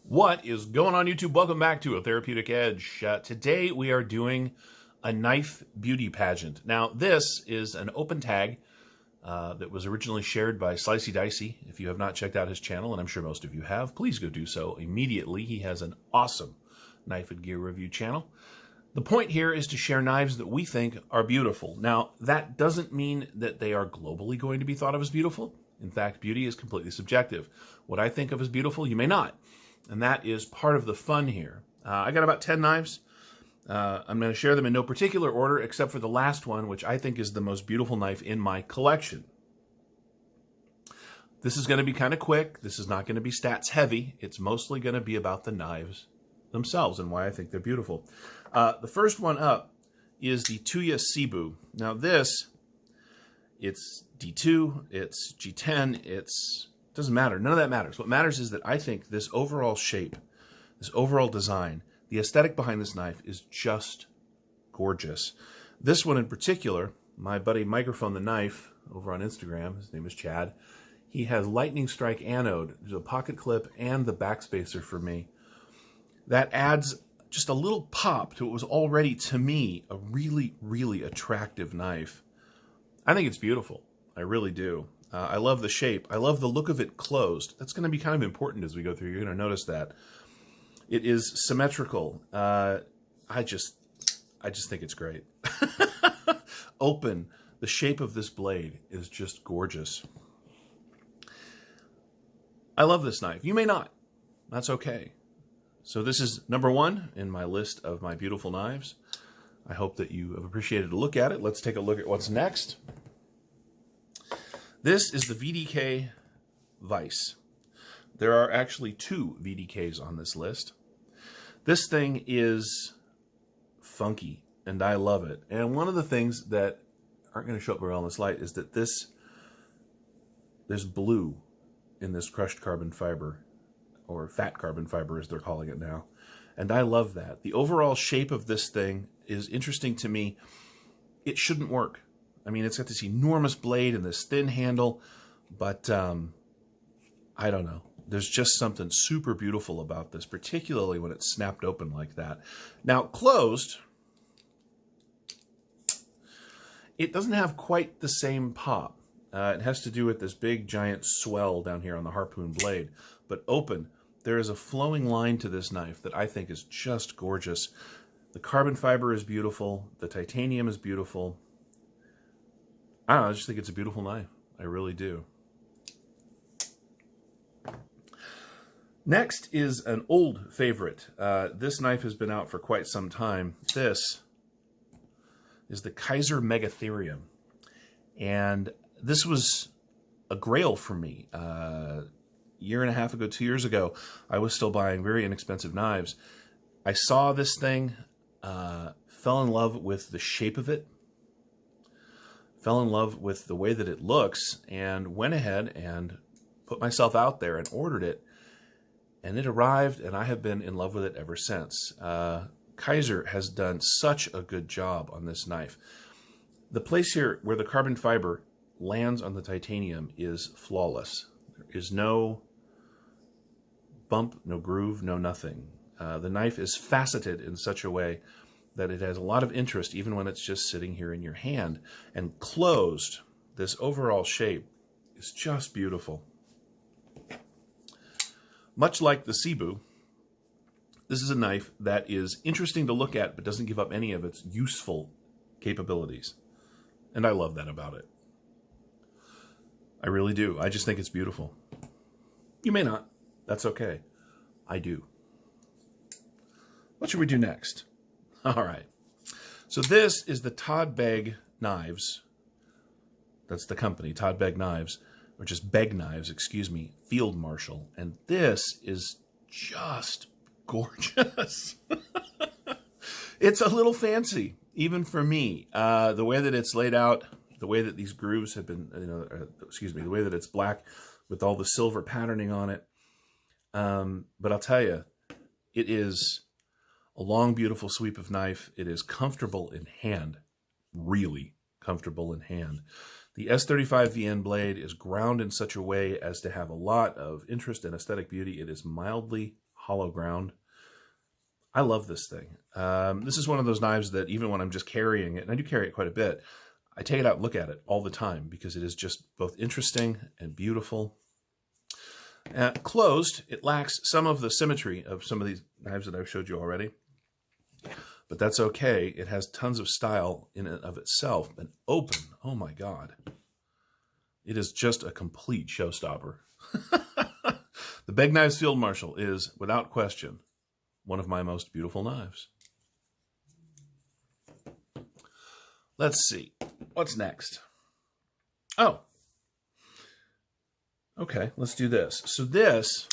What is going on, YouTube? Welcome back to A Therapeutic Edge. Today we are doing a Knife Beauty Pageant. Now, this is an open tag that was originally shared by Slicey Dicey. If you have not checked out his channel, and I'm sure most of you have, please go do so immediately. He has an awesome knife and gear review channel. The point here is to share knives that we think are beautiful. Now, that doesn't mean that they are globally going to be thought of as beautiful. In fact, beauty is completely subjective. What I think of as beautiful, you may not. And that is part of the fun here. I got about 10 knives. I'm going to share them in no particular order except for the last one, which I think is the most beautiful knife in my collection. This is going to be kind of quick. This is not going to be stats heavy. It's mostly going to be about the knives themselves and why I think they're beautiful. The first one up is the Tuya Cebu. Now this, it's D2, it's G10, doesn't matter. None of that matters. What matters is that I think this overall shape, this overall design, the aesthetic behind this knife is just gorgeous. This one in particular, my buddy Microphone the Knife over on Instagram, his name is Chad, he has lightning strike anode. There's a pocket clip and the backspacer for me. That adds just a little pop to what was already, to me, a really, really attractive knife. I think it's beautiful. I really do. I love the shape. I love the look of it closed. That's going to be kind of important as we go through. You're going to notice that. It is symmetrical. I just think it's great. Open. The shape of this blade is just gorgeous. I love this knife. You may not. That's okay. So this is number one in my list of my beautiful knives. I hope that you have appreciated a look at it. Let's take a look at what's next. This is the Vdk Vise. There are actually two VDKs on this list. This thing is funky, and I love it. And one of the things that aren't going to show up well in this light is that there's blue in this crushed carbon fiber, or fat carbon fiber as they're calling it now. And I love that. The overall shape of this thing is interesting to me. It shouldn't work. I mean, it's got this enormous blade and this thin handle, but I don't know. There's just something super beautiful about this, particularly when it's snapped open like that. Now, closed, it doesn't have quite the same pop. It has to do with this big, giant swell down here on the harpoon blade. But open, there is a flowing line to this knife that I think is just gorgeous. The carbon fiber is beautiful. The titanium is beautiful. I don't know, I just think it's a beautiful knife. I really do. Next is an old favorite. This knife has been out for quite some time. This is the Kaiser Megatherium. And this was a grail for me. Year and a half ago, 2 years ago, I was still buying very inexpensive knives. I saw this thing, fell in love with the shape of it, fell in love with the way that it looks, and went ahead and put myself out there and ordered it. And it arrived, and I have been in love with it ever since. Kaiser has done such a good job on this knife. The place here where the carbon fiber lands on the titanium is flawless. There is no bump, no groove, no nothing. The knife is faceted in such a way that it has a lot of interest even when it's just sitting here in your hand. And closed, this overall shape is just beautiful. Much like the Cebu, this is a knife that is interesting to look at but doesn't give up any of its useful capabilities. And I love that about it. I really do. I just think it's beautiful. You may not. That's okay. I do. What should we do next? All right. So this is the Todd Begg Knives. That's the company, Todd Begg Knives, or just Begg Knives, excuse me, Field Marshal. And this is just gorgeous. It's a little fancy, even for me. The way that it's laid out, the way that these grooves have been, the way that it's black with all the silver patterning on it. But I'll tell you, it is a long, beautiful sweep of knife. It is comfortable in hand, really comfortable in hand. The S35 VN blade is ground in such a way as to have a lot of interest and aesthetic beauty. It is mildly hollow ground. I love this thing. This is one of those knives that even when I'm just carrying it, and I do carry it quite a bit, I take it out and look at it all the time because it is just both interesting and beautiful. Closed, it lacks some of the symmetry of some of these knives that I've showed you already. But that's okay. It has tons of style in and of itself. And open, oh my God. It is just a complete showstopper. The Pmp Knives Field Marshal is, without question, one of my most beautiful knives. Let's see. What's next? Oh. Okay, let's do this. So this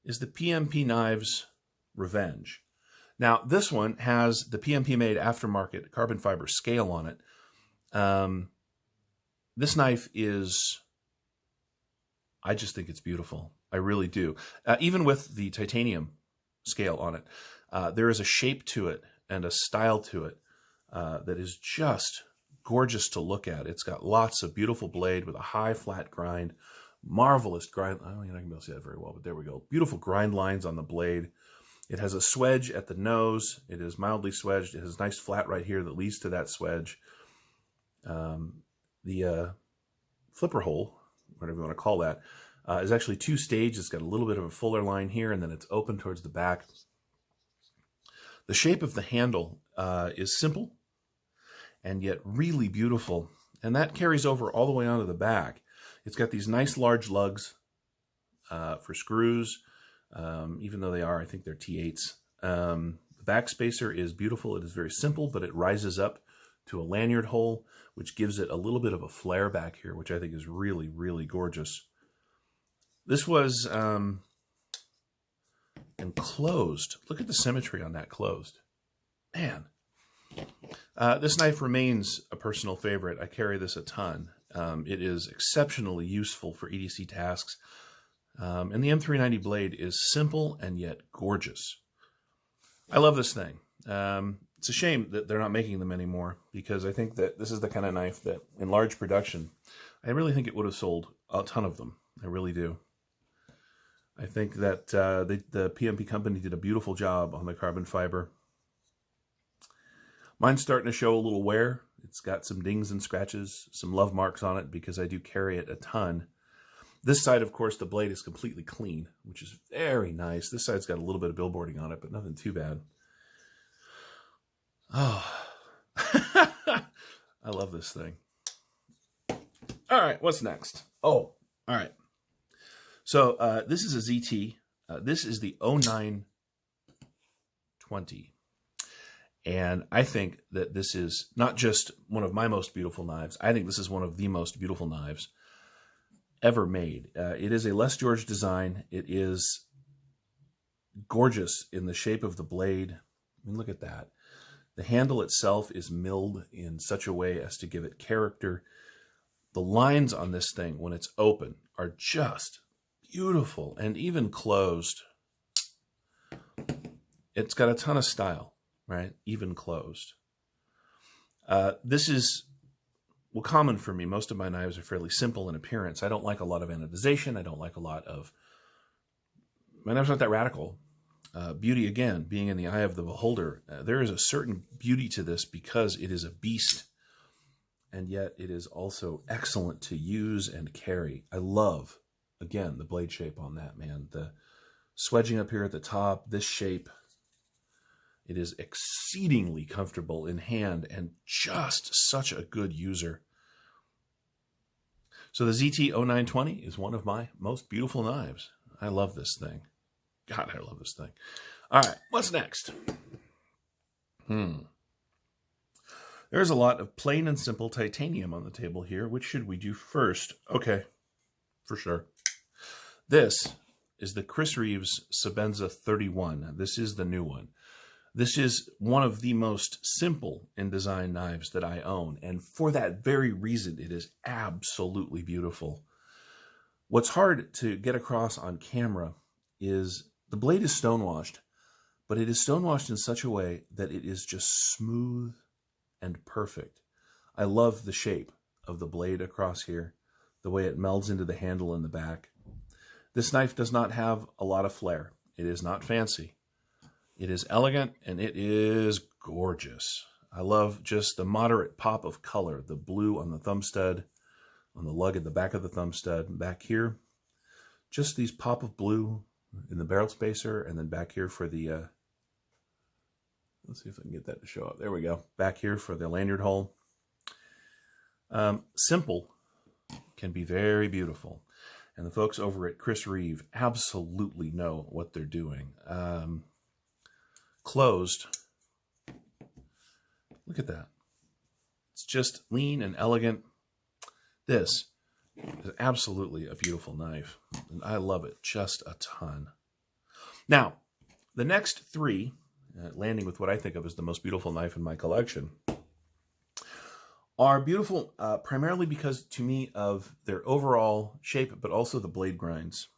is the Pmp Knives Revenge. Now, this one has the PMP made aftermarket carbon fiber scale on it. This knife is, I just think it's beautiful. I really do. Even with the titanium scale on it, there is a shape to it and a style to it that is just gorgeous to look at. It's got lots of beautiful blade with a high flat grind, marvelous grind. I don't think I can be able to see that very well, but there we go. Beautiful grind lines on the blade. It has a swedge at the nose. It is mildly swedged. It has a nice flat right here that leads to that swedge. The flipper hole, whatever you want to call that, is actually two stage. It's got a little bit of a fuller line here, and then it's open towards the back. The shape of the handle is simple and yet really beautiful, and that carries over all the way onto the back. It's got these nice large lugs for screws, even though they are, I think they're T8s. The back spacer is beautiful. It is very simple, but it rises up to a lanyard hole, which gives it a little bit of a flare back here, which I think is really, really gorgeous. This was enclosed. Look at the symmetry on that closed. Man. This knife remains a personal favorite. I carry this a ton. It is exceptionally useful for EDC tasks. And the M390 blade is simple and yet gorgeous. I love this thing. It's a shame that they're not making them anymore, because I think that this is the kind of knife that, in large production, I really think it would have sold a ton of them. I really do. I think that the PMP company did a beautiful job on the carbon fiber. Mine's starting to show a little wear. It's got some dings and scratches, some love marks on it because I do carry it a ton. This side, of course, the blade is completely clean, which is very nice. This side's got a little bit of billboarding on it, but nothing too bad. Oh, I love this thing. All right, what's next? Oh, all right. So this is a ZT. This is the 0920. And I think that this is not just one of my most beautiful knives. I think this is one of the most beautiful knives ever made. It is a Les George design. It is gorgeous in the shape of the blade. I mean, look at that. The handle itself is milled in such a way as to give it character. The lines on this thing, when it's open, are just beautiful. And even closed, it's got a ton of style, right? Even closed. This is, well, common for me. Most of my knives are fairly simple in appearance. I don't like a lot of anodization. I don't like a lot of, my knives aren't that radical. Beauty, again, being in the eye of the beholder. There is a certain beauty to this because it is a beast, and yet it is also excellent to use and carry. I love, again, the blade shape on that, man. The swedging up here at the top, this shape. It is exceedingly comfortable in hand and just such a good user. So the ZT-0920 is one of my most beautiful knives. I love this thing. God, I love this thing. All right, what's next? There's a lot of plain and simple titanium on the table here. Which should we do first? Okay, for sure. This is the Chris Reeves Sebenza 31. This is the new one. This is one of the most simple in design knives that I own, and for that very reason, it is absolutely beautiful. What's hard to get across on camera is the blade is stonewashed, but it is stonewashed in such a way that it is just smooth and perfect. I love the shape of the blade across here, the way it melds into the handle in the back. This knife does not have a lot of flair. It is not fancy. It is elegant and it is gorgeous. I love just the moderate pop of color, the blue on the thumb stud, on the lug at the back of the thumb stud, back here. Just these pop of blue in the barrel spacer, and then back here for the, let's see if I can get that to show up. There we go. Back here for the lanyard hole. Simple can be very beautiful. And the folks over at Reeves absolutely know what they're doing. Closed. Look at that. It's just lean and elegant. This is absolutely a beautiful knife, and I love it just a ton. Now, the next three, landing with what I think of as the most beautiful knife in my collection, are beautiful primarily because, to me, of their overall shape, but also the blade grinds.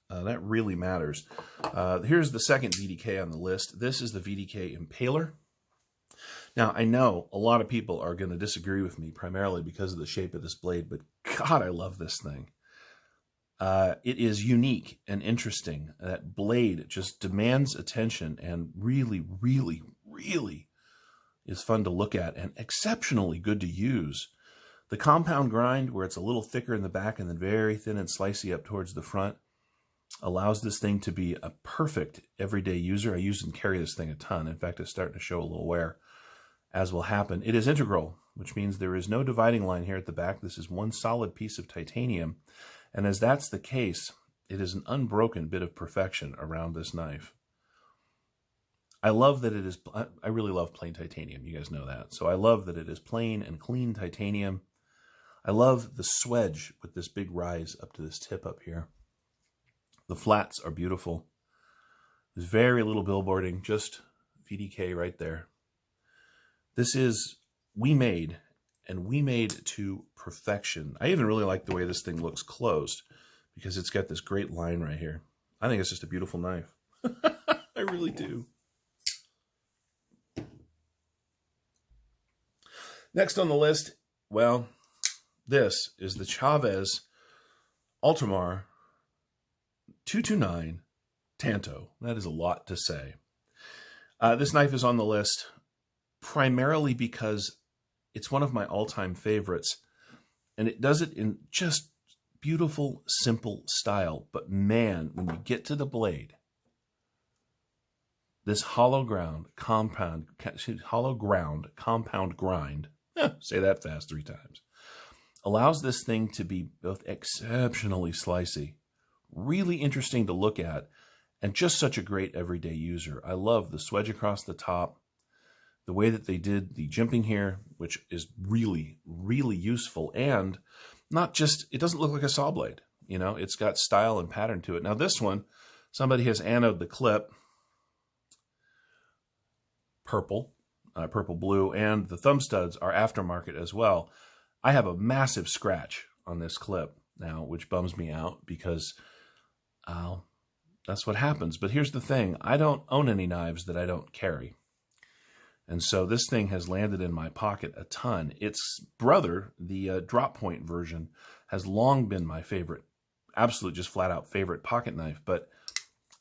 That really matters. Here's the second VDK on the list. This is the Vdk Impaler. Now, I know a lot of people are going to disagree with me primarily because of the shape of this blade, but God, I love this thing. It is unique and interesting. That blade just demands attention and really, really, really is fun to look at and exceptionally good to use. The compound grind, where it's a little thicker in the back and then very thin and slicey up towards the front, allows this thing to be a perfect everyday user. I use and carry this thing a ton. In fact, it's starting to show a little wear, as will happen. It is integral, which means there is no dividing line here at the back. This is one solid piece of titanium. And as that's the case, it is an unbroken bit of perfection around this knife. I love that it is, I really love plain titanium. You guys know that. So I love that it is plain and clean titanium. I love the swedge with this big rise up to this tip up here. The flats are beautiful. There's very little billboarding, just VDK right there. This is we made to perfection. I even really like the way this thing looks closed because it's got this great line right here. I think it's just a beautiful knife. I really do. Next on the list, well, this is the Chavez Ultramar 229 Tanto. That is a lot to say. This knife is on the list primarily because it's one of my all-time favorites, and it does it in just beautiful, simple style. But man, when you get to the blade, this hollow ground compound grind, say that fast 3 times, allows this thing to be both exceptionally slicey, really interesting to look at, and just such a great everyday user. I love the swedge across the top, the way that they did the jimping here, which is really, really useful, and not just, it doesn't look like a saw blade. You know, it's got style and pattern to it. Now this one, somebody has anoded the clip purple, purple blue, and the thumb studs are aftermarket as well. I have a massive scratch on this clip now, which bums me out because that's what happens. But here's the thing. I don't own any knives that I don't carry. And so this thing has landed in my pocket a ton. Its brother, the drop point version, has long been my favorite, absolute just flat out favorite pocket knife. But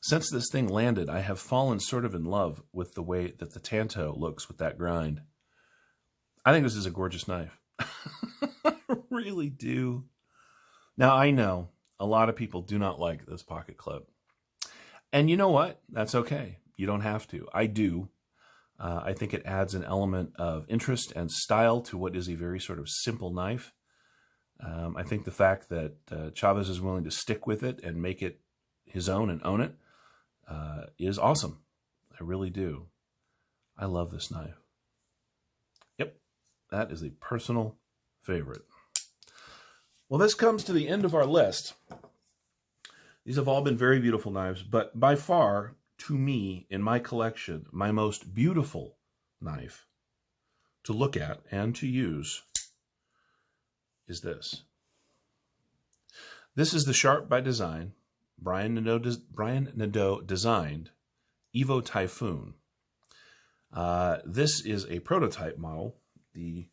since this thing landed, I have fallen sort of in love with the way that the Tanto looks with that grind. I think this is a gorgeous knife. I really do. Now, I know a lot of people do not like this pocket clip. And you know what? That's okay. You don't have to. I do. I think it adds an element of interest and style to what is a very sort of simple knife. I think the fact that Chavez is willing to stick with it and make it his own and own it is awesome. I really do. I love this knife. Yep, that is a personal favorite. Well, this comes to the end of our list. These have all been very beautiful knives, but by far, to me, in my collection, my most beautiful knife to look at and to use is this. This is the Sharp by Design, Brian Nadeau designed Evo Typhoon. This is a prototype model. The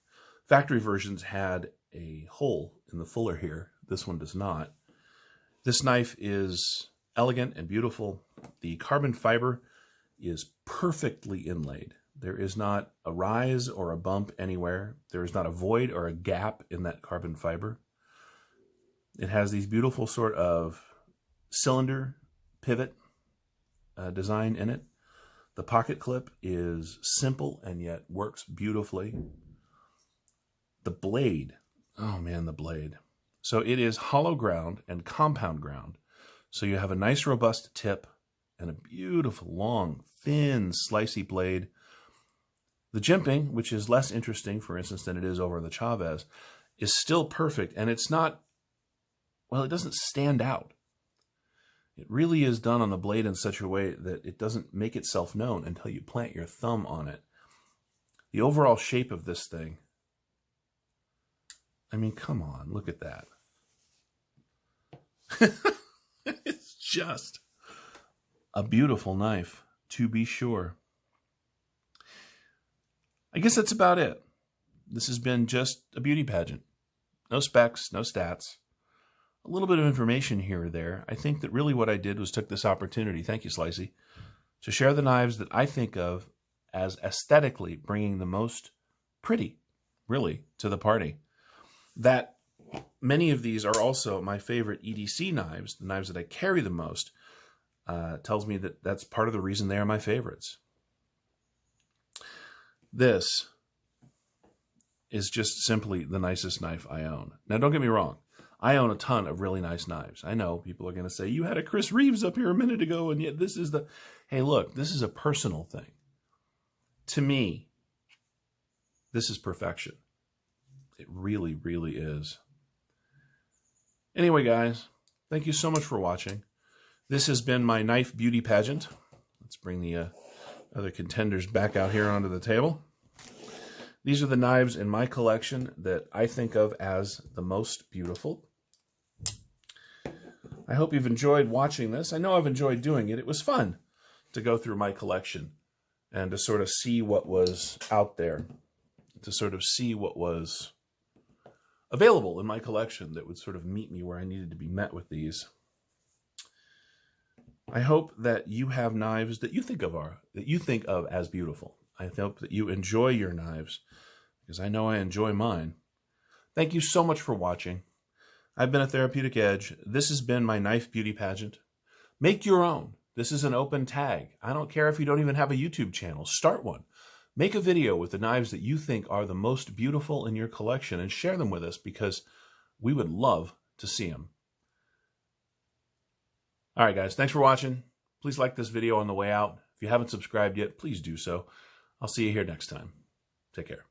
factory versions had a hole in the fuller here. This one does not. This knife is elegant and beautiful. The carbon fiber is perfectly inlaid. There is not a rise or a bump anywhere. There is not a void or a gap in that carbon fiber. It has these beautiful sort of cylinder pivot design in it. The pocket clip is simple and yet works beautifully. The blade, oh man, the blade. So it is hollow ground and compound ground. So you have a nice robust tip and a beautiful, long, thin, slicey blade. The jimping, which is less interesting, for instance, than it is over the Chavez, is still perfect. And it's not, well, it doesn't stand out. It really is done on the blade in such a way that it doesn't make itself known until you plant your thumb on it. The overall shape of this thing, I mean, come on, look at that. It's just a beautiful knife, to be sure. I guess that's about it. This has been just a beauty pageant. No specs, no stats. A little bit of information here or there. I think that really what I did was took this opportunity, thank you, Slicey, to share the knives that I think of as aesthetically bringing the most pretty, really, to the party. That many of these are also my favorite EDC knives, the knives that I carry the most, tells me that that's part of the reason they are my favorites. This is just simply the nicest knife I own. Now, don't get me wrong. I own a ton of really nice knives. I know people are going to say, you had a Chris Reeves up here a minute ago, and yet this is the... Hey, look, this is a personal thing. To me, this is perfection. It really, really is. Anyway, guys, thank you so much for watching. This has been my knife beauty pageant. Let's bring the other contenders back out here onto the table. These are the knives in my collection that I think of as the most beautiful. I hope you've enjoyed watching this. I know I've enjoyed doing it. It was fun to go through my collection and to sort of see what was out there, to sort of see what was available in my collection that would sort of meet me where I needed to be met with these. I hope that you have knives that you think of as beautiful. I hope that you enjoy your knives, because I know I enjoy mine. Thank you so much for watching. I've been a Therapeutic Edge. This has been my knife beauty pageant. Make your own. This is an open tag. I don't care if you don't even have a YouTube channel. Start one. Make a video with the knives that you think are the most beautiful in your collection and share them with us, because we would love to see them. All right, guys. Thanks for watching. Please like this video on the way out. If you haven't subscribed yet, please do so. I'll see you here next time. Take care.